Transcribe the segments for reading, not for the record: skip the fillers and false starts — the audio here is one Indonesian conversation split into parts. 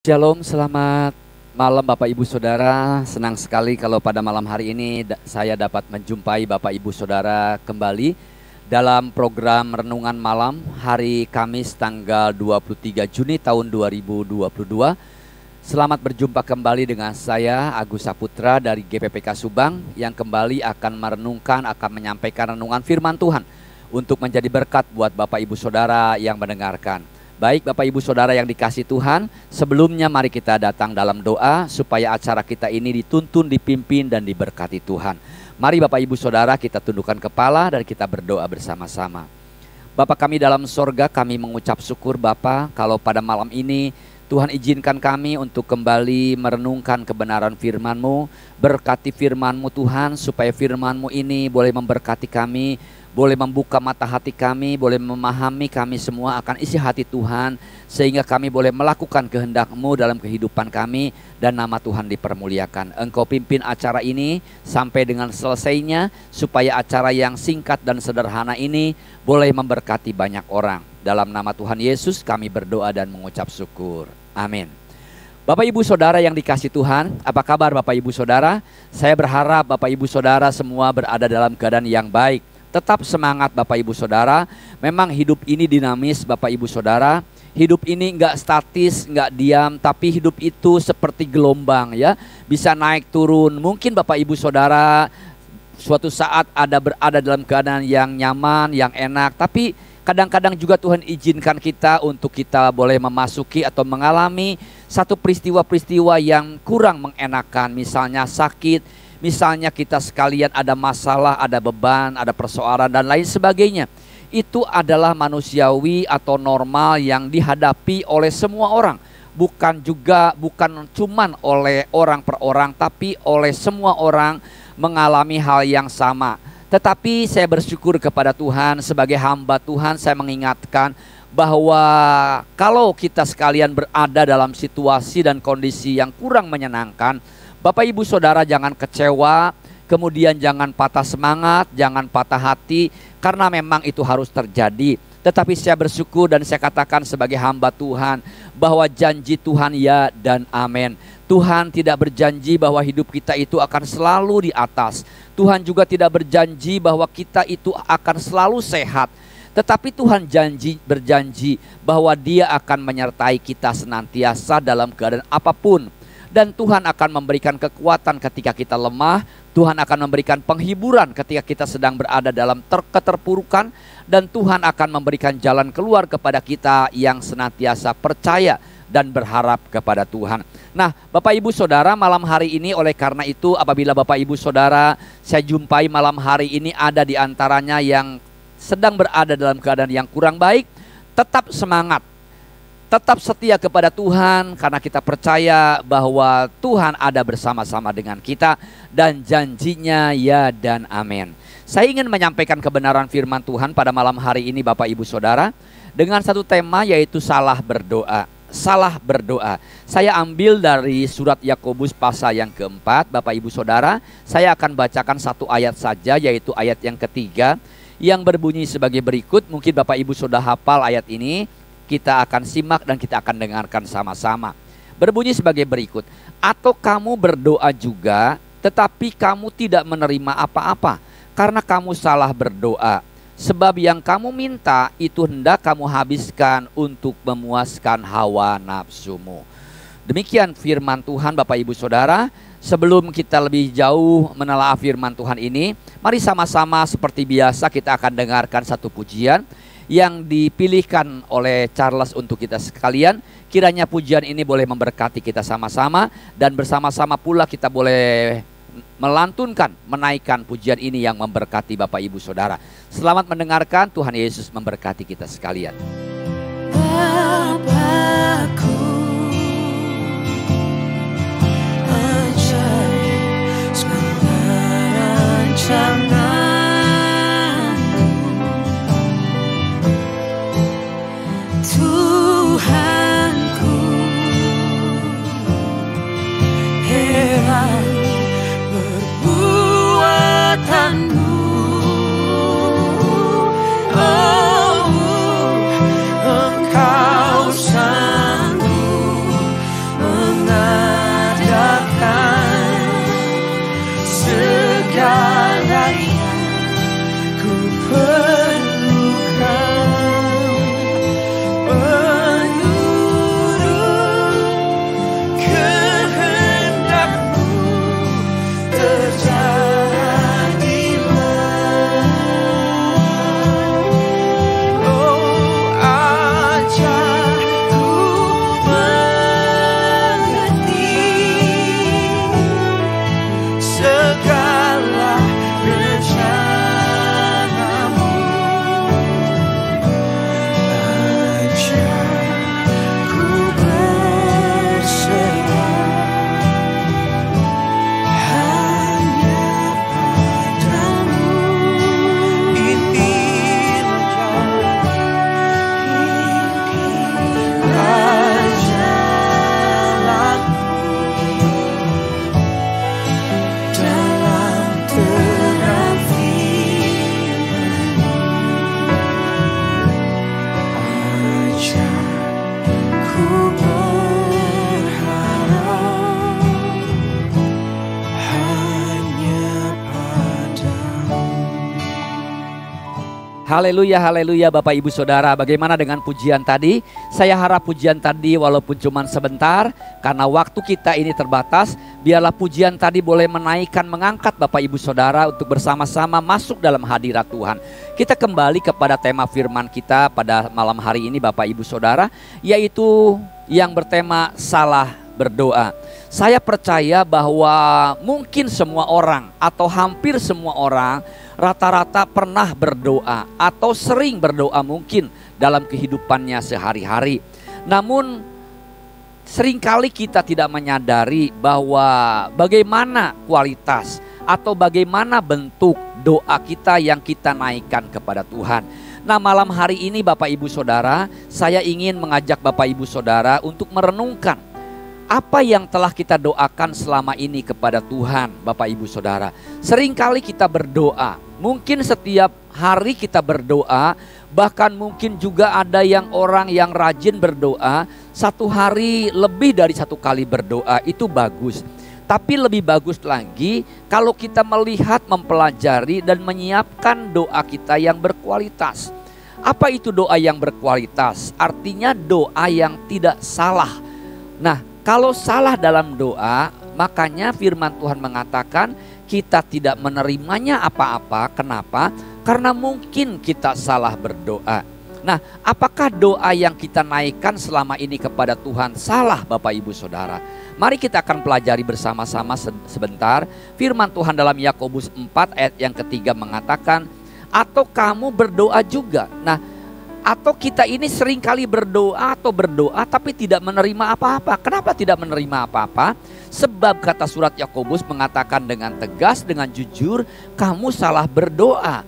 Shalom, selamat malam Bapak Ibu Saudara. Senang sekali kalau pada malam hari ini saya dapat menjumpai Bapak Ibu Saudara kembali dalam program Renungan Malam hari Kamis tanggal 23 Juni tahun 2022. Selamat berjumpa kembali dengan saya Agus Saputra dari GPPK Subang yang kembali akan menyampaikan renungan firman Tuhan untuk menjadi berkat buat Bapak Ibu Saudara yang mendengarkan. Baik Bapak Ibu Saudara yang dikasih Tuhan, sebelumnya mari kita datang dalam doa supaya acara kita ini dituntun, dipimpin dan diberkati Tuhan. Mari Bapak Ibu Saudara kita tundukkan kepala dan kita berdoa bersama-sama. Bapa kami dalam sorga, kami mengucap syukur Bapa kalau pada malam ini Tuhan izinkan kami untuk kembali merenungkan kebenaran firman-Mu. Berkati firman-Mu Tuhan supaya firman-Mu ini boleh memberkati kami, boleh membuka mata hati kami, boleh memahami kami semua akan isi hati Tuhan, sehingga kami boleh melakukan kehendak-Mu dalam kehidupan kami dan nama Tuhan dipermuliakan. Engkau pimpin acara ini sampai dengan selesainya, supaya acara yang singkat dan sederhana ini boleh memberkati banyak orang. Dalam nama Tuhan Yesus kami berdoa dan mengucap syukur. Amin. Bapak Ibu Saudara yang dikasih Tuhan, apa kabar Bapak Ibu Saudara? Saya berharap Bapak Ibu Saudara semua berada dalam keadaan yang baik. Tetap semangat Bapak Ibu Saudara. Memang hidup ini dinamis Bapak Ibu Saudara. Hidup ini enggak statis, enggak diam, tapi hidup itu seperti gelombang ya. Bisa naik turun. Mungkin Bapak Ibu Saudara suatu saat berada dalam keadaan yang nyaman, yang enak, tapi kadang-kadang juga Tuhan izinkan kita untuk kita boleh memasuki atau mengalami satu peristiwa-peristiwa yang kurang mengenakan. Misalnya sakit, misalnya kita sekalian ada masalah, ada beban, ada persoalan dan lain sebagainya. Itu adalah manusiawi atau normal yang dihadapi oleh semua orang. Bukan cuman oleh orang per orang, tapi oleh semua orang mengalami hal yang sama. Tetapi saya bersyukur kepada Tuhan, sebagai hamba Tuhan saya mengingatkan bahwa kalau kita sekalian berada dalam situasi dan kondisi yang kurang menyenangkan, Bapak Ibu Saudara jangan kecewa, kemudian jangan patah semangat, jangan patah hati, karena memang itu harus terjadi. Tetapi saya bersyukur dan saya katakan sebagai hamba Tuhan bahwa janji Tuhan ya dan amin. Tuhan tidak berjanji bahwa hidup kita itu akan selalu di atas. Tuhan juga tidak berjanji bahwa kita itu akan selalu sehat. Tetapi Tuhan berjanji bahwa Dia akan menyertai kita senantiasa dalam keadaan apapun. Dan Tuhan akan memberikan kekuatan ketika kita lemah. Tuhan akan memberikan penghiburan ketika kita sedang berada dalam keterpurukan. Dan Tuhan akan memberikan jalan keluar kepada kita yang senantiasa percaya dan berharap kepada Tuhan. Nah Bapak Ibu Saudara, malam hari ini oleh karena itu apabila Bapak Ibu Saudara saya jumpai malam hari ini ada di antaranya yang sedang berada dalam keadaan yang kurang baik, tetap semangat. Tetap setia kepada Tuhan karena kita percaya bahwa Tuhan ada bersama-sama dengan kita dan janjinya ya dan amin. Saya ingin menyampaikan kebenaran firman Tuhan pada malam hari ini Bapak Ibu Saudara dengan satu tema yaitu salah berdoa. Salah berdoa. Saya ambil dari surat Yakobus pasal yang keempat Bapak Ibu Saudara. Saya akan bacakan satu ayat saja yaitu ayat yang ketiga yang berbunyi sebagai berikut. Mungkin Bapak Ibu sudah hafal ayat ini. Kita akan simak dan kita akan dengarkan sama-sama. Berbunyi sebagai berikut. Atau kamu berdoa juga, tetapi kamu tidak menerima apa-apa, karena kamu salah berdoa. Sebab yang kamu minta itu hendak kamu habiskan untuk memuaskan hawa nafsumu. Demikian firman Tuhan Bapak Ibu Saudara. Sebelum kita lebih jauh menelaah firman Tuhan ini, mari sama-sama seperti biasa kita akan dengarkan satu pujian yang dipilihkan oleh Charles untuk kita sekalian. Kiranya pujian ini boleh memberkati kita sama-sama dan bersama-sama pula kita boleh melantunkan, menaikkan pujian ini yang memberkati Bapak Ibu Saudara. Selamat mendengarkan, Tuhan Yesus memberkati kita sekalian. Bapakku, ajaib segala rancangan. Tuhanku, heran perbuatanmu. Oh, Engkau sanggup Haleluya, haleluya Bapak Ibu Saudara. Bagaimana dengan pujian tadi? Saya harap pujian tadi walaupun cuma sebentar, karena waktu kita ini terbatas, biarlah pujian tadi boleh menaikkan, mengangkat Bapak Ibu Saudara untuk bersama-sama masuk dalam hadirat Tuhan. Kita kembali kepada tema firman kita pada malam hari ini Bapak Ibu Saudara, yaitu yang bertema salah berdoa. Saya percaya bahwa mungkin semua orang atau hampir semua orang rata-rata pernah berdoa atau sering berdoa mungkin dalam kehidupannya sehari-hari. Namun seringkali kita tidak menyadari bahwa bagaimana kualitas atau bagaimana bentuk doa kita yang kita naikkan kepada Tuhan. Nah, malam hari ini Bapak Ibu Saudara, saya ingin mengajak Bapak Ibu Saudara untuk merenungkan apa yang telah kita doakan selama ini kepada Tuhan. Bapak Ibu Saudara, seringkali kita berdoa, mungkin setiap hari kita berdoa, bahkan mungkin juga ada yang orang yang rajin berdoa, satu hari lebih dari satu kali berdoa, itu bagus. Tapi lebih bagus lagi kalau kita melihat, mempelajari dan menyiapkan doa kita yang berkualitas. Apa itu doa yang berkualitas? Artinya doa yang tidak salah. Nah, kalau salah dalam doa, makanya firman Tuhan mengatakan kita tidak menerimanya apa-apa. Kenapa? Karena mungkin kita salah berdoa. Nah, apakah doa yang kita naikkan selama ini kepada Tuhan salah Bapak Ibu Saudara? Mari kita akan pelajari bersama-sama sebentar. Firman Tuhan dalam Yakobus 4 ayat yang ketiga mengatakan, atau kamu berdoa juga. Nah, atau kita ini seringkali berdoa tapi tidak menerima apa-apa. Kenapa tidak menerima apa-apa? Sebab kata surat Yakobus mengatakan dengan tegas, dengan jujur, kamu salah berdoa.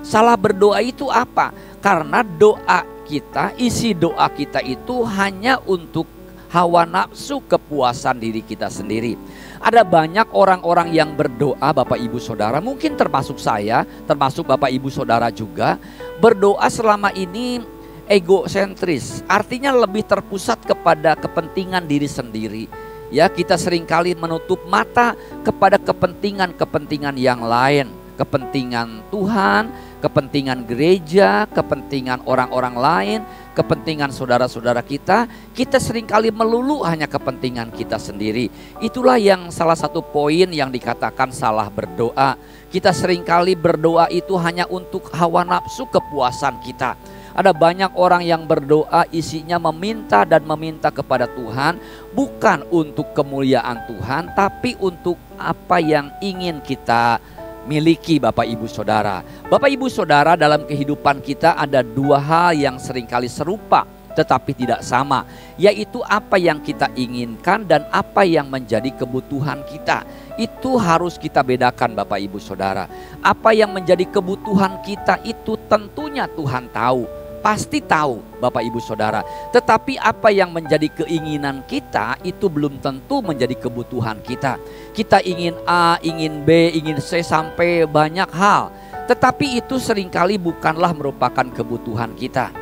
Salah berdoa itu apa? Karena doa kita, isi doa kita itu hanya untuk hawa nafsu, kepuasan diri kita sendiri. Ada banyak orang-orang yang berdoa Bapak Ibu Saudara, mungkin termasuk saya, termasuk Bapak Ibu Saudara juga, berdoa selama ini egosentris, artinya lebih terpusat kepada kepentingan diri sendiri. Ya, kita seringkali menutup mata kepada kepentingan-kepentingan yang lain, kepentingan Tuhan, kepentingan gereja, kepentingan orang-orang lain, kepentingan saudara-saudara kita. Kita seringkali melulu hanya kepentingan kita sendiri. Itulah yang salah satu poin yang dikatakan salah berdoa. Kita seringkali berdoa itu hanya untuk hawa nafsu, kepuasan kita. Ada banyak orang yang berdoa isinya meminta dan meminta kepada Tuhan, bukan untuk kemuliaan Tuhan, tapi untuk apa yang ingin kita miliki Bapak Ibu Saudara. Bapak Ibu Saudara, dalam kehidupan kita ada dua hal yang seringkali serupa tetapi tidak sama, yaitu apa yang kita inginkan dan apa yang menjadi kebutuhan kita. Itu harus kita bedakan Bapak Ibu Saudara. Apa yang menjadi kebutuhan kita itu tentunya Tuhan tahu, pasti tahu Bapak Ibu Saudara. Tetapi apa yang menjadi keinginan kita itu belum tentu menjadi kebutuhan kita. Kita ingin A, ingin B, ingin C sampai banyak hal. Tetapi itu seringkali bukanlah merupakan kebutuhan kita.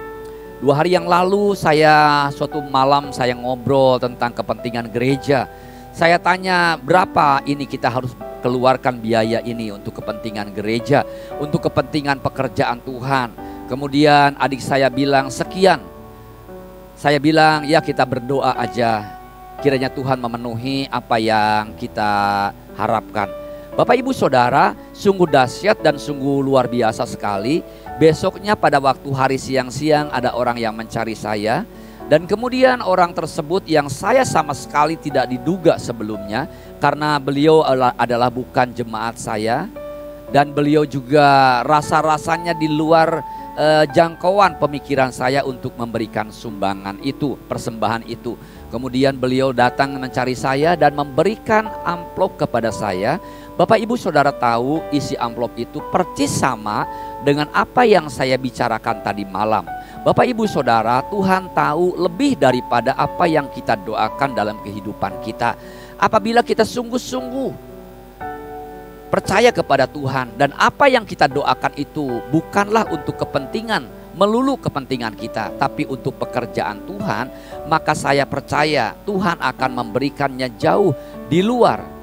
2 hari yang lalu suatu malam saya ngobrol tentang kepentingan gereja. Saya tanya berapa ini kita harus keluarkan biaya ini untuk kepentingan gereja, untuk kepentingan pekerjaan Tuhan. Kemudian adik saya bilang sekian. Saya bilang ya kita berdoa aja, kiranya Tuhan memenuhi apa yang kita harapkan. Bapak Ibu Saudara, sungguh dahsyat dan sungguh luar biasa sekali. Besoknya pada waktu hari siang-siang ada orang yang mencari saya. Dan kemudian orang tersebut yang saya sama sekali tidak diduga sebelumnya, karena beliau adalah bukan jemaat saya. Dan beliau juga rasa-rasanya di luar jangkauan pemikiran saya untuk memberikan sumbangan itu, persembahan itu. Kemudian beliau datang mencari saya dan memberikan amplop kepada saya. Bapak Ibu Saudara tahu isi amplop itu persis sama dengan apa yang saya bicarakan tadi malam. Bapak Ibu Saudara, Tuhan tahu lebih daripada apa yang kita doakan dalam kehidupan kita. Apabila kita sungguh-sungguh percaya kepada Tuhan dan apa yang kita doakan itu bukanlah untuk kepentingan, melulu kepentingan kita, tapi untuk pekerjaan Tuhan, maka saya percaya Tuhan akan memberikannya jauh di luar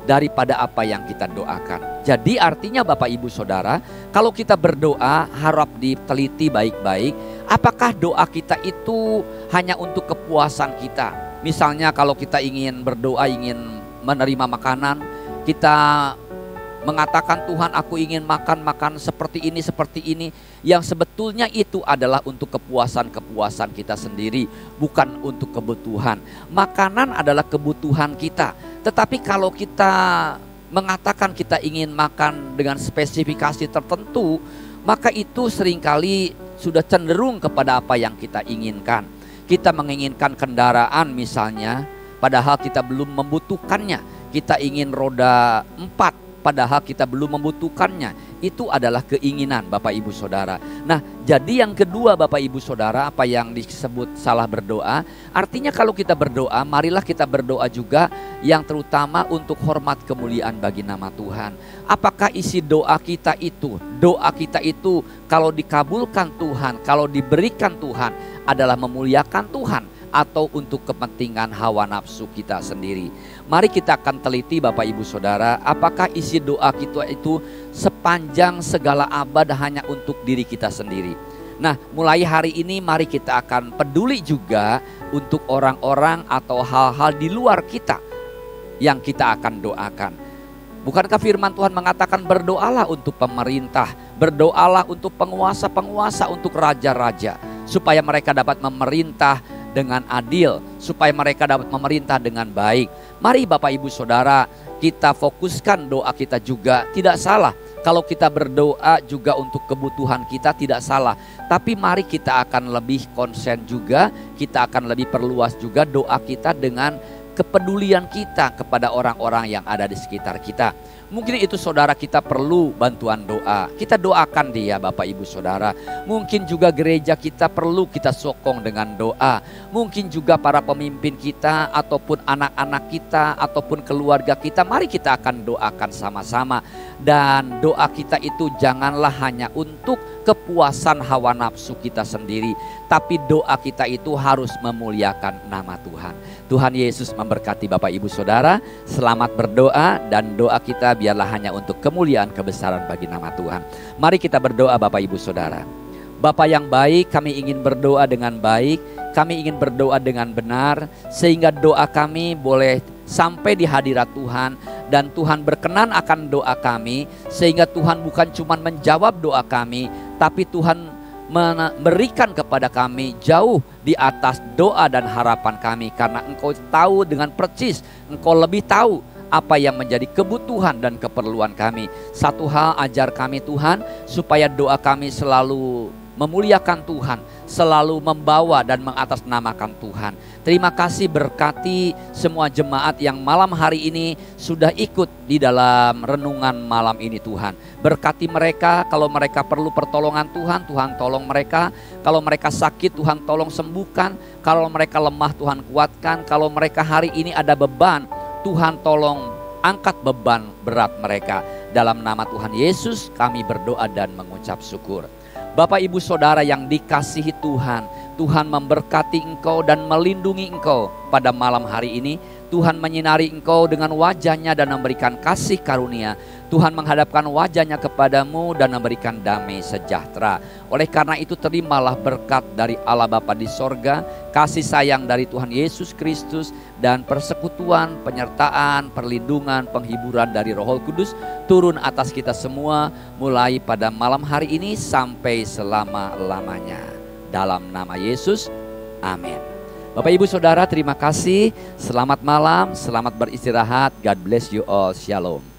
daripada apa yang kita doakan. Jadi artinya Bapak Ibu Saudara, kalau kita berdoa harap diteliti baik-baik, apakah doa kita itu hanya untuk kepuasan kita. Misalnya kalau kita ingin berdoa, ingin menerima makanan, kita mengatakan Tuhan aku ingin makan seperti ini, yang sebetulnya itu adalah untuk kepuasan kita sendiri, bukan untuk kebutuhan. Makanan adalah kebutuhan kita, tetapi kalau kita mengatakan kita ingin makan dengan spesifikasi tertentu, maka itu seringkali sudah cenderung kepada apa yang kita inginkan. Kita menginginkan kendaraan misalnya, padahal kita belum membutuhkannya. Kita ingin roda 4, padahal kita belum membutuhkannya. Itu adalah keinginan Bapak Ibu Saudara. Nah, jadi yang kedua Bapak Ibu Saudara, apa yang disebut salah berdoa, artinya kalau kita berdoa, marilah kita berdoa juga yang terutama untuk hormat kemuliaan bagi nama Tuhan. Apakah isi doa kita itu kalau dikabulkan Tuhan, kalau diberikan Tuhan adalah memuliakan Tuhan, atau untuk kepentingan hawa nafsu kita sendiri. Mari kita akan teliti Bapak Ibu Saudara, apakah isi doa kita itu sepanjang segala abad hanya untuk diri kita sendiri. Nah, mulai hari ini mari kita akan peduli juga untuk orang-orang atau hal-hal di luar kita yang kita akan doakan. Bukankah firman Tuhan mengatakan berdoalah untuk pemerintah, berdoalah untuk penguasa-penguasa, untuk raja-raja, supaya mereka dapat memerintah dengan adil, supaya mereka dapat memerintah dengan baik. Mari Bapak Ibu Saudara, kita fokuskan doa kita juga. Tidak salah kalau kita berdoa juga untuk kebutuhan kita, tidak salah. Tapi mari kita akan lebih konsen juga, kita akan lebih perluas juga doa kita dengan kepedulian kita kepada orang-orang yang ada di sekitar kita. Mungkin itu saudara kita perlu bantuan doa. Kita doakan dia Bapak Ibu Saudara. Mungkin juga gereja kita perlu kita sokong dengan doa. Mungkin juga para pemimpin kita ataupun anak-anak kita ataupun keluarga kita. Mari kita akan doakan sama-sama. Dan doa kita itu janganlah hanya untuk kepuasan hawa nafsu kita sendiri, tapi doa kita itu harus memuliakan nama Tuhan. Tuhan Yesus memberkati Bapak Ibu Saudara. Selamat berdoa, dan doa kita biarlah hanya untuk kemuliaan kebesaran bagi nama Tuhan. Mari kita berdoa Bapak Ibu Saudara. Bapa yang baik, kami ingin berdoa dengan baik, kami ingin berdoa dengan benar, sehingga doa kami boleh sampai di hadirat Tuhan, dan Tuhan berkenan akan doa kami, sehingga Tuhan bukan cuma menjawab doa kami, tapi Tuhan memberikan kepada kami jauh di atas doa dan harapan kami, karena Engkau tahu dengan persis, Engkau lebih tahu apa yang menjadi kebutuhan dan keperluan kami. Satu hal ajar kami Tuhan, supaya doa kami selalu memuliakan Tuhan, selalu membawa dan mengatasnamakan Tuhan. Terima kasih, berkati semua jemaat yang malam hari ini sudah ikut di dalam renungan malam ini Tuhan. Berkati mereka, kalau mereka perlu pertolongan Tuhan, Tuhan tolong mereka. Kalau mereka sakit, Tuhan tolong sembuhkan. Kalau mereka lemah, Tuhan kuatkan. Kalau mereka hari ini ada beban, Tuhan tolong angkat beban berat mereka. Dalam nama Tuhan Yesus kami berdoa dan mengucap syukur. Bapak Ibu Saudara yang dikasihi Tuhan, Tuhan memberkati engkau dan melindungi engkau pada malam hari ini. Tuhan menyinari engkau dengan wajahnya dan memberikan kasih karunia. Tuhan menghadapkan wajahnya kepadamu dan memberikan damai sejahtera. Oleh karena itu terimalah berkat dari Allah Bapa di sorga, kasih sayang dari Tuhan Yesus Kristus, dan persekutuan, penyertaan, perlindungan, penghiburan dari Roh Kudus turun atas kita semua mulai pada malam hari ini sampai selama-lamanya. Dalam nama Yesus, amin. Bapak Ibu Saudara, terima kasih. Selamat malam, selamat beristirahat. God bless you all. Shalom.